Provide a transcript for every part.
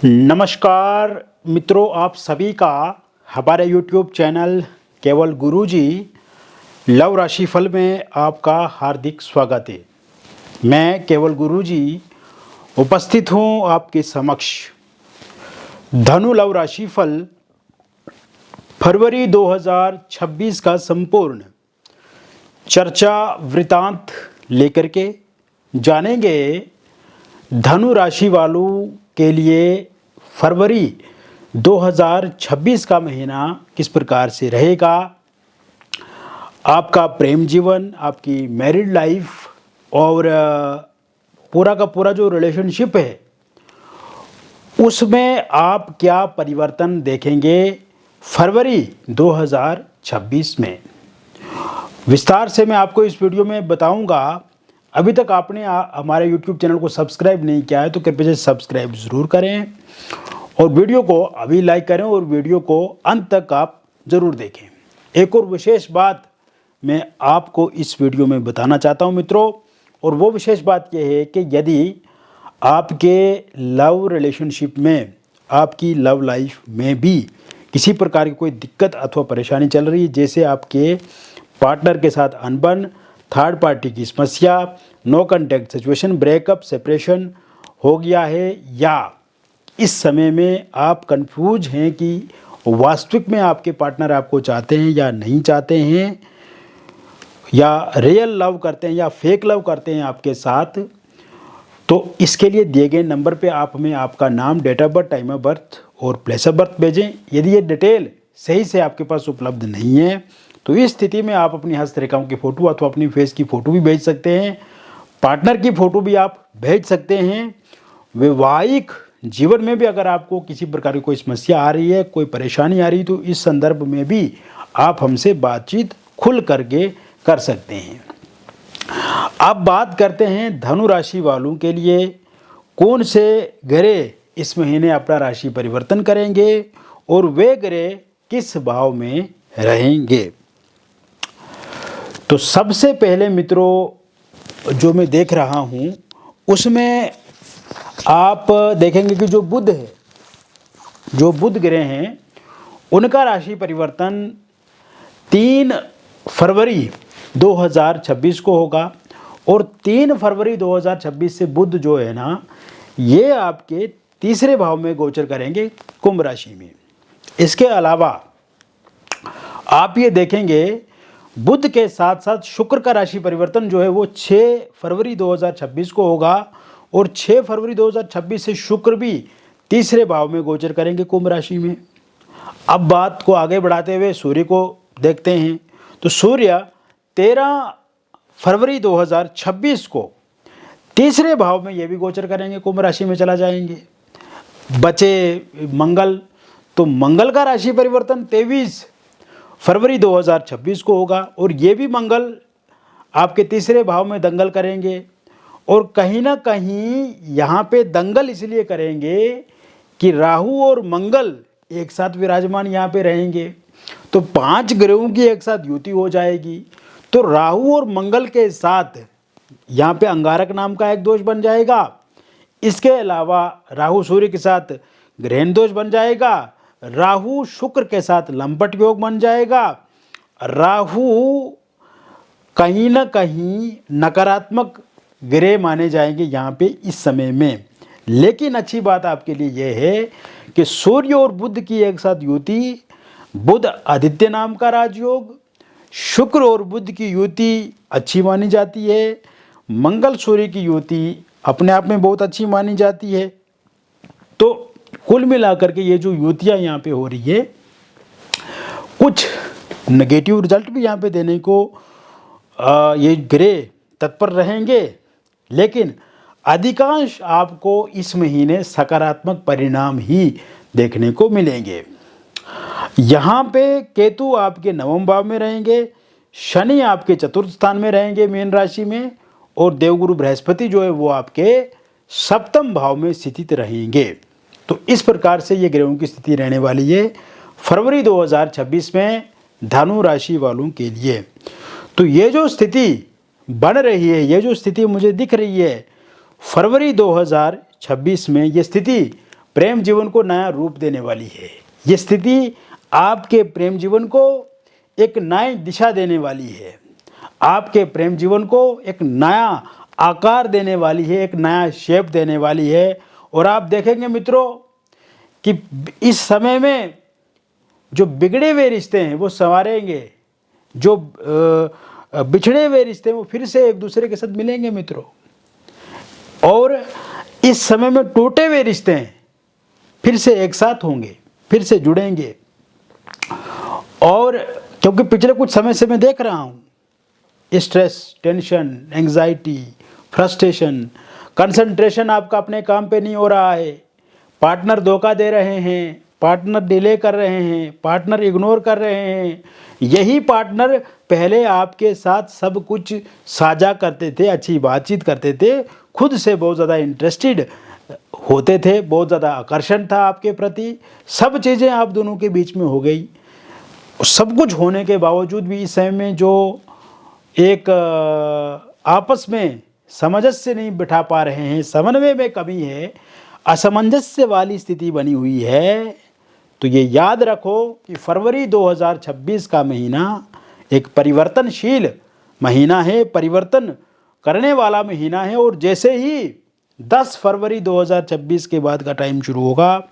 नमस्कार मित्रों, आप सभी का हमारे YouTube चैनल केवल गुरुजी लव राशिफल में आपका हार्दिक स्वागत है। मैं केवल गुरुजी उपस्थित हूँ आपके समक्ष। धनु लव राशिफल फरवरी 2026 का संपूर्ण चर्चा वृतांत लेकर के जानेंगे। धनु राशि वालों के लिए फरवरी 2026 का महीना किस प्रकार से रहेगा, आपका प्रेम जीवन, आपकी मैरिड लाइफ और पूरा का पूरा जो रिलेशनशिप है उसमें आप क्या परिवर्तन देखेंगे फरवरी 2026 में। विस्तार से मैं आपको इस वीडियो में बताऊंगा। अभी तक आपने हमारे YouTube चैनल को सब्सक्राइब नहीं किया है तो कृपया से सब्सक्राइब ज़रूर करें और वीडियो को अभी लाइक करें और वीडियो को अंत तक आप ज़रूर देखें। एक और विशेष बात मैं आपको इस वीडियो में बताना चाहता हूं मित्रों, और वो विशेष बात यह है कि यदि आपके लव रिलेशनशिप में, आपकी लव लाइफ में भी किसी प्रकार की कोई दिक्कत अथवा परेशानी चल रही है, जैसे आपके पार्टनर के साथ अनबन, थर्ड पार्टी की समस्या, no contact situation, breakup, separation हो गया है, या इस समय में आप कंफ्यूज हैं कि वास्तविक में आपके पार्टनर आपको चाहते हैं या नहीं चाहते हैं, या रियल लव करते हैं या फेक लव करते हैं आपके साथ, तो इसके लिए दिए गए नंबर पे आप हमें आपका नाम, date of birth, time of birth और प्लेस ऑफ बर्थ भेजें। यदि ये डिटेल सही से आपके पास उपलब्ध नहीं है तो इस स्थिति में आप अपनी हस्तरेखाओं की फ़ोटो अथवा अपनी फेस की फ़ोटो भी भेज सकते हैं, पार्टनर की फ़ोटो भी आप भेज सकते हैं। वैवाहिक जीवन में भी अगर आपको किसी प्रकार की कोई समस्या आ रही है, कोई परेशानी आ रही है, तो इस संदर्भ में भी आप हमसे बातचीत खुल करके कर सकते हैं। अब बात करते हैं धनु राशि वालों के लिए कौन से ग्रह इस महीने अपना राशि परिवर्तन करेंगे और वे ग्रह किस भाव में रहेंगे। तो सबसे पहले मित्रों जो मैं देख रहा हूँ उसमें आप देखेंगे कि जो बुध है, जो बुध ग्रह हैं, उनका राशि परिवर्तन 3 फरवरी 2026 को होगा और 3 फरवरी 2026 से बुध जो है ना, ये आपके तीसरे भाव में गोचर करेंगे, कुंभ राशि में। इसके अलावा आप ये देखेंगे बुध के साथ साथ शुक्र का राशि परिवर्तन जो है वो 6 फरवरी 2026 को होगा और 6 फरवरी 2026 से शुक्र भी तीसरे भाव में गोचर करेंगे कुंभ राशि में। अब बात को आगे बढ़ाते हुए सूर्य को देखते हैं। तो सूर्य 13 फरवरी 2026 को तीसरे भाव में ये भी गोचर करेंगे, कुंभ राशि में चला जाएंगे। बचे मंगल, तो मंगल का राशि परिवर्तन 23 फरवरी 2026 को होगा और ये भी मंगल आपके तीसरे भाव में दंगल करेंगे। और कहीं ना कहीं यहाँ पे दंगल इसलिए करेंगे कि राहु और मंगल एक साथ विराजमान यहाँ पे रहेंगे, तो 5 ग्रहों की एक साथ युति हो जाएगी। तो राहु और मंगल के साथ यहाँ पे अंगारक नाम का एक दोष बन जाएगा। इसके अलावा राहु सूर्य के साथ ग्रहण दोष बन जाएगा, राहु शुक्र के साथ लंपट योग बन जाएगा। राहु कहीं ना कहीं नकारात्मक ग्रह माने जाएंगे यहाँ पे इस समय में। लेकिन अच्छी बात आपके लिए यह है कि सूर्य और बुध की एक साथ युति, बुध आदित्य नाम का राजयोग, शुक्र और बुध की युति अच्छी मानी जाती है, मंगल सूर्य की युति अपने आप में बहुत अच्छी मानी जाती है। तो कुल मिलाकर के ये जो युतियाँ यहाँ पे हो रही है, कुछ नेगेटिव रिजल्ट भी यहाँ पे देने को ये ग्रह तत्पर रहेंगे, लेकिन अधिकांश आपको इस महीने सकारात्मक परिणाम ही देखने को मिलेंगे। यहाँ पे केतु आपके 9वें भाव में रहेंगे, शनि आपके चतुर्थ स्थान में रहेंगे मीन राशि में, और देवगुरु बृहस्पति जो है वो आपके 7वें भाव में स्थित रहेंगे। तो इस प्रकार से ये ग्रहों की स्थिति रहने वाली है फरवरी 2026 में धनु राशि वालों के लिए। तो ये जो स्थिति बन रही है, ये जो स्थिति मुझे दिख रही है फरवरी 2026 में, ये स्थिति प्रेम जीवन को नया रूप देने वाली है। ये स्थिति आपके प्रेम जीवन को एक नई दिशा देने वाली है, आपके प्रेम जीवन को एक नया आकार देने वाली है, एक नया शेप देने वाली है। और आप देखेंगे मित्रों कि इस समय में जो बिगड़े हुए रिश्ते हैं वो संवारेंगे, जो बिछड़े हुए रिश्ते हैं वो फिर से एक दूसरे के साथ मिलेंगे मित्रों। और इस समय में टूटे हुए रिश्ते हैं फिर से एक साथ होंगे, फिर से जुड़ेंगे। और क्योंकि पिछले कुछ समय से मैं देख रहा हूँ stress, tension, anxiety, frustration, concentration आपका अपने काम पे नहीं हो रहा है, पार्टनर धोखा दे रहे हैं, पार्टनर डिले कर रहे हैं, पार्टनर इग्नोर कर रहे हैं। यही पार्टनर पहले आपके साथ सब कुछ साझा करते थे, अच्छी बातचीत करते थे, खुद से बहुत ज़्यादा इंटरेस्टेड होते थे, बहुत ज़्यादा आकर्षण था आपके प्रति। सब चीज़ें आप दोनों के बीच में हो गई। सब कुछ होने के बावजूद भी इस समय में जो एक आपस में सामंजस्य नहीं बिठा पा रहे हैं, समन्वय में कमी है, असमंजस्य वाली स्थिति बनी हुई है, तो ये याद रखो कि फरवरी 2026 का महीना एक परिवर्तनशील महीना है, परिवर्तन करने वाला महीना है। और जैसे ही 10 फरवरी 2026 के बाद का टाइम शुरू होगा,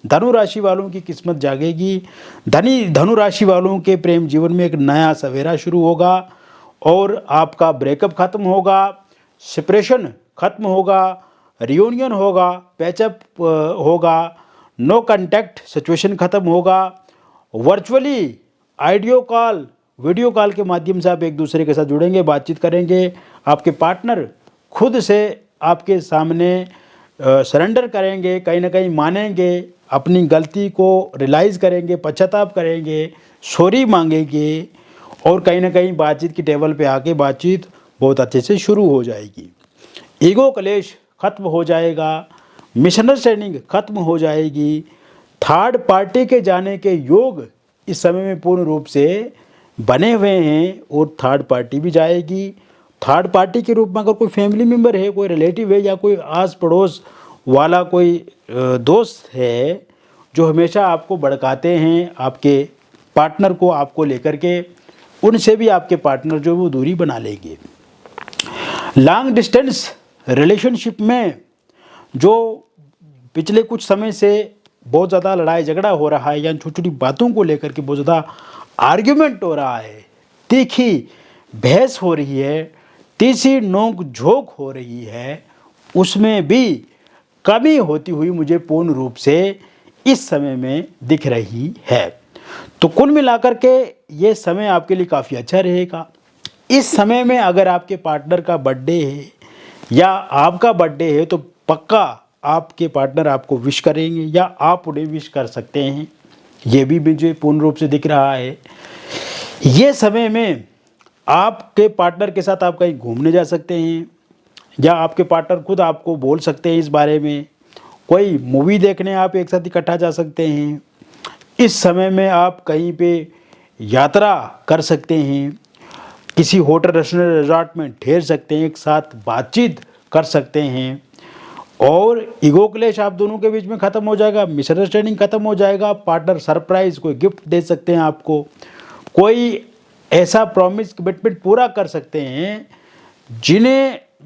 धनु राशि वालों की किस्मत जागेगी। धनु राशि वालों के प्रेम जीवन में एक नया सवेरा शुरू होगा और आपका ब्रेकअप खत्म होगा, सेपरेशन खत्म होगा, रियूनियन होगा, पैचअप होगा, नो कांटेक्ट सिचुएशन खत्म होगा। Virtually audio call, video call के माध्यम से आप एक दूसरे के साथ जुड़ेंगे, बातचीत करेंगे। आपके पार्टनर खुद से आपके सामने सरेंडर करेंगे, कहीं ना कहीं मानेंगे, अपनी गलती को रियलाइज़ करेंगे, पश्चाताप करेंगे, सॉरी मांगेंगे और कहीं ना कहीं बातचीत की टेबल पे आके बातचीत बहुत अच्छे से शुरू हो जाएगी। ईगो क्लेश खत्म हो जाएगा, मिसअंडरस्टैंडिंग खत्म हो जाएगी। थर्ड पार्टी के जाने के योग इस समय में पूर्ण रूप से बने हुए हैं और थर्ड पार्टी भी जाएगी। थर्ड पार्टी के रूप में अगर कोई फैमिली मेम्बर है, कोई रिलेटिव है या कोई आस पड़ोस वाला कोई दोस्त है जो हमेशा आपको भड़काते हैं, आपके पार्टनर को आपको लेकर के, उनसे भी आपके पार्टनर जो वो दूरी बना लेंगे। लॉन्ग डिस्टेंस रिलेशनशिप में जो पिछले कुछ समय से बहुत ज़्यादा लड़ाई झगड़ा हो रहा है या छोटी छोटी बातों को लेकर के बहुत ज़्यादा आर्ग्यूमेंट हो रहा है, तीखी बहस हो रही है, तीसरी नोक झोंक हो रही है, उसमें भी कमी होती हुई मुझे पूर्ण रूप से इस समय में दिख रही है। तो कुल मिलाकर के ये समय आपके लिए काफ़ी अच्छा रहेगा। इस समय में अगर आपके पार्टनर का बर्थडे है या आपका बर्थडे है तो पक्का आपके पार्टनर आपको विश करेंगे या आप उन्हें विश कर सकते हैं, ये भी मुझे पूर्ण रूप से दिख रहा है। ये समय में आपके पार्टनर के साथ आप कहीं घूमने जा सकते हैं या आपके पार्टनर खुद आपको बोल सकते हैं इस बारे में। कोई मूवी देखने आप एक साथ इकट्ठा जा सकते हैं। इस समय में आप कहीं पे यात्रा कर सकते हैं, किसी होटल, रेस्टोरेंट, रिजॉर्ट में ठहर सकते हैं, एक साथ बातचीत कर सकते हैं और ईगो क्लेश आप दोनों के बीच में ख़त्म हो जाएगा, मिसअंडरस्टैंडिंग ख़त्म हो जाएगा। पार्टनर सरप्राइज़ कोई गिफ्ट दे सकते हैं आपको, कोई ऐसा प्रॉमिस कमिटमेंट पूरा कर सकते हैं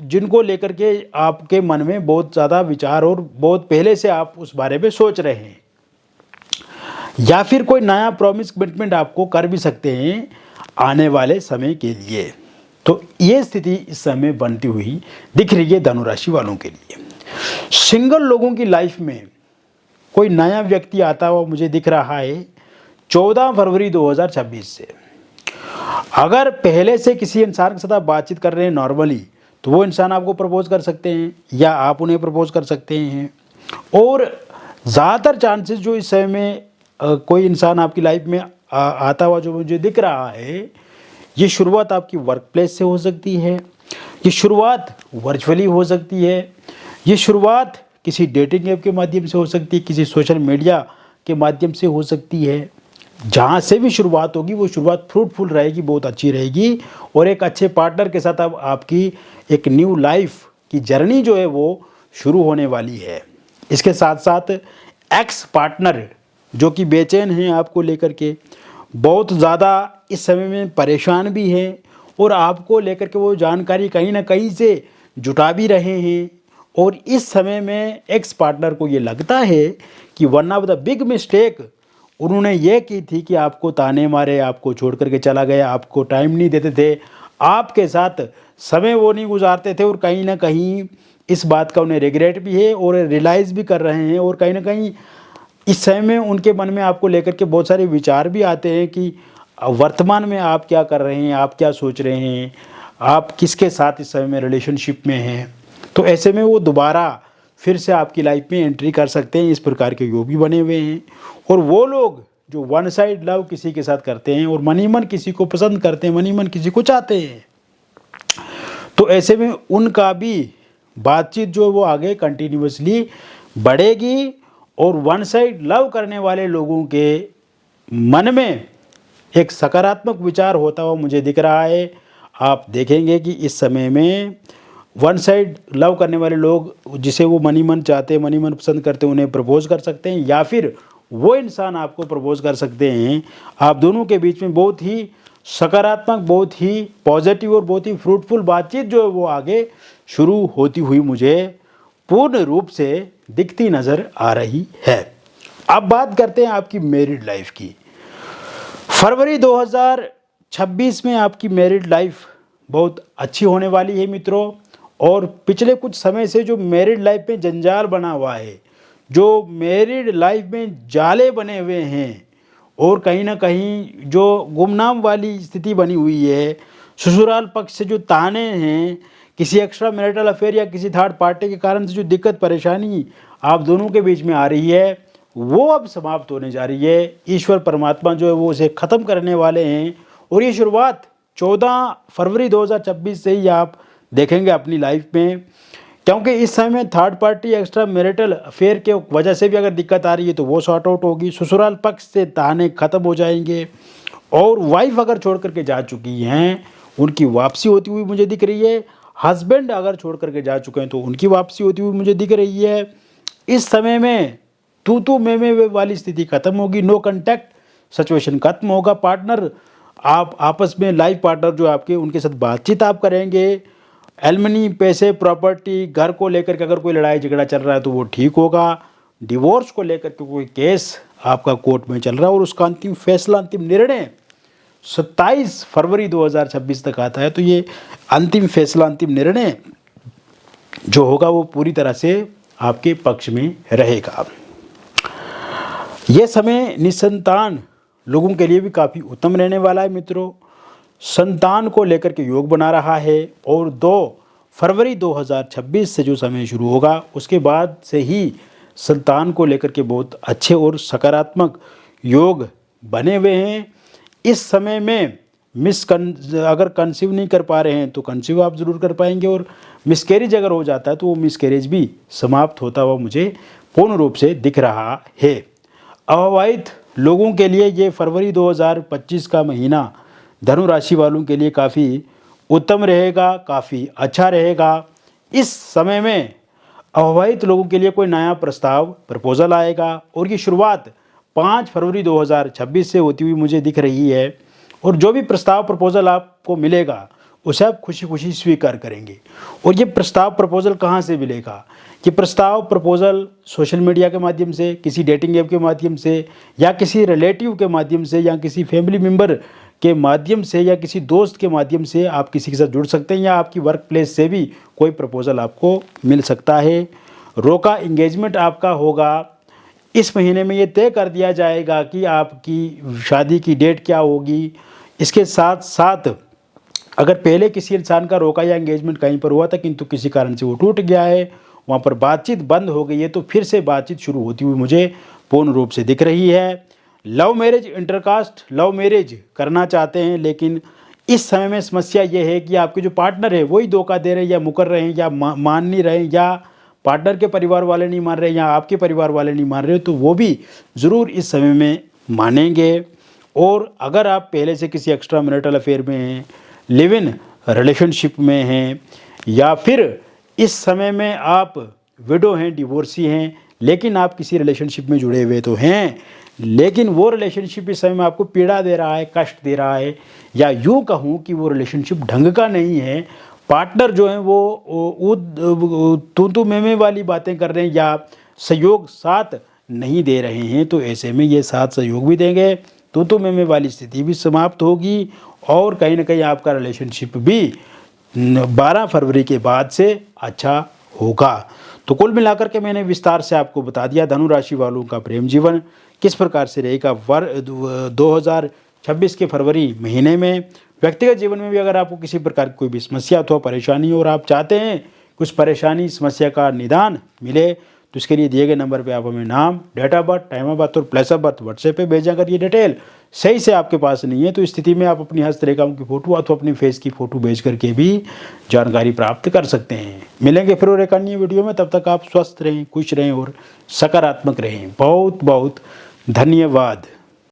जिनको लेकर के आपके मन में बहुत ज़्यादा विचार और बहुत पहले से आप उस बारे में सोच रहे हैं, या फिर कोई नया प्रॉमिस कमिटमेंट आपको कर भी सकते हैं आने वाले समय के लिए। तो ये स्थिति इस समय बनती हुई दिख रही है धनु राशि वालों के लिए। सिंगल लोगों की लाइफ में कोई नया व्यक्ति आता हुआ मुझे दिख रहा है 14 फरवरी 2026 से। अगर पहले से किसी इंसान के साथ आप बातचीत कर रहे हैं नॉर्मली, तो वो इंसान आपको प्रपोज कर सकते हैं या आप उन्हें प्रपोज कर सकते हैं। और ज़्यादातर चांसेस जो इस समय में कोई इंसान आपकी लाइफ में आता हुआ जो मुझे दिख रहा है, ये शुरुआत आपकी वर्क प्लेस से हो सकती है, ये शुरुआत वर्चुअली हो सकती है, ये शुरुआत किसी डेटिंग ऐप के माध्यम से हो सकती है, किसी सोशल मीडिया के माध्यम से हो सकती है। जहाँ से भी शुरुआत होगी वो शुरुआत फ्रूटफुल रहेगी, बहुत अच्छी रहेगी और एक अच्छे पार्टनर के साथ अब आपकी एक न्यू लाइफ की जर्नी जो है वो शुरू होने वाली है। इसके साथ साथ एक्स पार्टनर जो कि बेचैन हैं आपको लेकर के, बहुत ज़्यादा इस समय में परेशान भी हैं और आपको लेकर के वो जानकारी कहीं ना कहीं से जुटा भी रहे हैं। और इस समय में एक्स पार्टनर को ये लगता है कि one of the big mistake उन्होंने ये की थी कि आपको ताने मारे, आपको छोड़ करके चला गया, आपको टाइम नहीं देते थे, आपके साथ समय वो नहीं गुजारते थे, और कहीं ना कहीं इस बात का उन्हें रिग्रेट भी है और रियलाइज़ भी कर रहे हैं। और कहीं ना कहीं इस समय में उनके मन में आपको लेकर के बहुत सारे विचार भी आते हैं कि वर्तमान में आप क्या कर रहे हैं, आप क्या सोच रहे हैं, आप किसके साथ इस समय में रिलेशनशिप में हैं। तो ऐसे में वो दोबारा फिर से आपकी लाइफ में एंट्री कर सकते हैं। इस प्रकार के योग भी बने हुए हैं। और वो लोग जो वन साइड लव किसी के साथ करते हैं और मन ही मन किसी को पसंद करते हैं, मन ही मन किसी को चाहते हैं, तो ऐसे में उनका भी बातचीत जो वो आगे कंटिन्यूअसली बढ़ेगी। और वन साइड लव करने वाले लोगों के मन में एक सकारात्मक विचार होता हुआ मुझे दिख रहा है। आप देखेंगे कि इस समय में वन साइड लव करने वाले लोग जिसे वो मन ही मन चाहते हैं, मन ही मन पसंद करते हैं, उन्हें प्रपोज कर सकते हैं, या फिर वो इंसान आपको प्रपोज कर सकते हैं। आप दोनों के बीच में बहुत ही सकारात्मक, बहुत ही पॉजिटिव और बहुत ही फ्रूटफुल बातचीत जो है वो आगे शुरू होती हुई मुझे पूर्ण रूप से दिखती नज़र आ रही है। अब बात करते हैं आपकी मैरिड लाइफ की। फरवरी 2026 में आपकी मैरिड लाइफ बहुत अच्छी होने वाली है मित्रों। और पिछले कुछ समय से जो मैरिड लाइफ में जंजाल बना हुआ है, जो मैरिड लाइफ में जाले बने हुए हैं और कहीं ना कहीं जो गुमनाम वाली स्थिति बनी हुई है, ससुराल पक्ष से जो ताने हैं, किसी एक्स्ट्रा मैरिटल अफेयर या किसी थर्ड पार्टी के कारण से जो दिक्कत परेशानी आप दोनों के बीच में आ रही है, वो अब समाप्त होने जा रही है। ईश्वर परमात्मा जो है वो उसे ख़त्म करने वाले हैं। और ये शुरुआत 14 फरवरी 2026 से ही आप देखेंगे अपनी लाइफ में, क्योंकि इस समय में third party extra marital affair के वजह से भी अगर दिक्कत आ रही है तो वो सॉर्ट आउट होगी। ससुराल पक्ष से ताने ख़त्म हो जाएंगे। और वाइफ अगर छोड़ करके जा चुकी हैं, उनकी वापसी होती हुई मुझे दिख रही है। हस्बैंड अगर छोड़ करके जा चुके हैं तो उनकी वापसी होती हुई मुझे दिख रही है। इस समय में तू मैं वाली स्थिति खत्म होगी। नो कॉन्टैक्ट सिचुएशन खत्म होगा। पार्टनर आप आपस में लाइफ पार्टनर जो आपके, उनके साथ बातचीत आप करेंगे। एलमनी, पैसे, प्रॉपर्टी, घर को लेकर के अगर कोई लड़ाई झगड़ा चल रहा है तो वो ठीक होगा। डिवोर्स को लेकर के कोई केस आपका कोर्ट में चल रहा है और उसका अंतिम फैसला, अंतिम निर्णय 27 फरवरी 2026 तक आता है। तो ये अंतिम फैसला, अंतिम निर्णय जो होगा वो पूरी तरह से आपके पक्ष में रहेगा। ये समय निसंतान लोगों के लिए भी काफ़ी उत्तम रहने वाला है मित्रों। संतान को लेकर के योग बना रहा है। और 2 फरवरी 2026 से जो समय शुरू होगा उसके बाद से ही संतान को लेकर के बहुत अच्छे और सकारात्मक योग बने हुए हैं। इस समय में अगर कंसीव नहीं कर पा रहे हैं तो कंसीव आप ज़रूर कर पाएंगे। और मिसकैरेज अगर हो जाता है तो वो मिसकैरेज भी समाप्त होता हुआ मुझे पूर्ण रूप से दिख रहा है। अविवाहित लोगों के लिए ये फरवरी 2025 का महीना धनु राशि वालों के लिए काफ़ी उत्तम रहेगा, काफ़ी अच्छा रहेगा। इस समय में अविवाहित लोगों के लिए कोई नया प्रस्ताव, प्रपोजल आएगा और ये शुरुआत 5 फरवरी 2026 से होती हुई मुझे दिख रही है। और जो भी प्रस्ताव, प्रपोजल आपको मिलेगा उसे आप खुशी खुशी स्वीकार करेंगे। और ये प्रस्ताव, प्रपोजल कहाँ से मिलेगा? ये प्रस्ताव, प्रपोजल सोशल मीडिया के माध्यम से, किसी डेटिंग ऐप के माध्यम से, या किसी रिलेटिव के माध्यम से, या किसी फैमिली मेम्बर के माध्यम से, या किसी दोस्त के माध्यम से आप किसी के साथ जुड़ सकते हैं। या आपकी वर्क प्लेस से भी कोई प्रपोजल आपको मिल सकता है। रोका इंगेजमेंट आपका होगा। इस महीने में ये तय कर दिया जाएगा कि आपकी शादी की डेट क्या होगी। इसके साथ साथ अगर पहले किसी इंसान का रोका या एंगेजमेंट कहीं पर हुआ था किंतु किसी कारण से वो टूट गया है, वहाँ पर बातचीत बंद हो गई है, तो फिर से बातचीत शुरू होती हुई मुझे पूर्ण रूप से दिख रही है। Love marriage, intercaste love marriage करना चाहते हैं, लेकिन इस समय में समस्या ये है कि आपके जो पार्टनर है वही धोखा दे रहे हैं, या मुकर रहे हैं, या मान नहीं रहे हैं, या पार्टनर के परिवार वाले नहीं मान रहे, या आपके परिवार वाले नहीं मान रहे, तो वो भी ज़रूर इस समय में मानेंगे। और अगर आप पहले से किसी एक्स्ट्रा मैरिटल अफेयर में हैं, लिव इन रिलेशनशिप में हैं, या फिर इस समय में आप विडो हैं, डिवोर्सी हैं, लेकिन आप किसी रिलेशनशिप में जुड़े हुए तो हैं, लेकिन वो रिलेशनशिप इस समय में आपको पीड़ा दे रहा है, कष्ट दे रहा है, या यूँ कहूँ कि वो रिलेशनशिप ढंग का नहीं है। पार्टनर जो है वो तू मैं वाली बातें कर रहे हैं या सहयोग साथ नहीं दे रहे हैं, तो ऐसे में ये साथ सहयोग भी देंगे, तू मैं वाली स्थिति भी समाप्त होगी और कहीं ना कहीं आपका रिलेशनशिप भी 12 फरवरी के बाद से अच्छा होगा। तो कुल मिलाकर के मैंने विस्तार से आपको बता दिया धनु राशि वालों का प्रेम जीवन किस प्रकार से रहेगा 2026 के फरवरी महीने में। व्यक्तिगत जीवन में भी अगर आपको किसी प्रकार की कोई भी समस्या अथवा परेशानी हो और आप चाहते हैं कुछ परेशानी समस्या का निदान मिले, तो इसके लिए दिए गए नंबर पे आप हमें नाम, date of birth, time of birth और प्लेस ऑफ बर्थ व्हाट्सएप पे भेजा। अगर ये डिटेल सही से आपके पास नहीं है तो इस स्थिति में आप अपनी हस्तरेखाओं की फ़ोटो अथवा अपनी फेस की फ़ोटो भेज करके भी जानकारी प्राप्त कर सकते हैं। मिलेंगे फिर और एक अन्य वीडियो में, तब तक आप स्वस्थ रहें, खुश रहें और सकारात्मक रहें। बहुत बहुत धन्यवाद।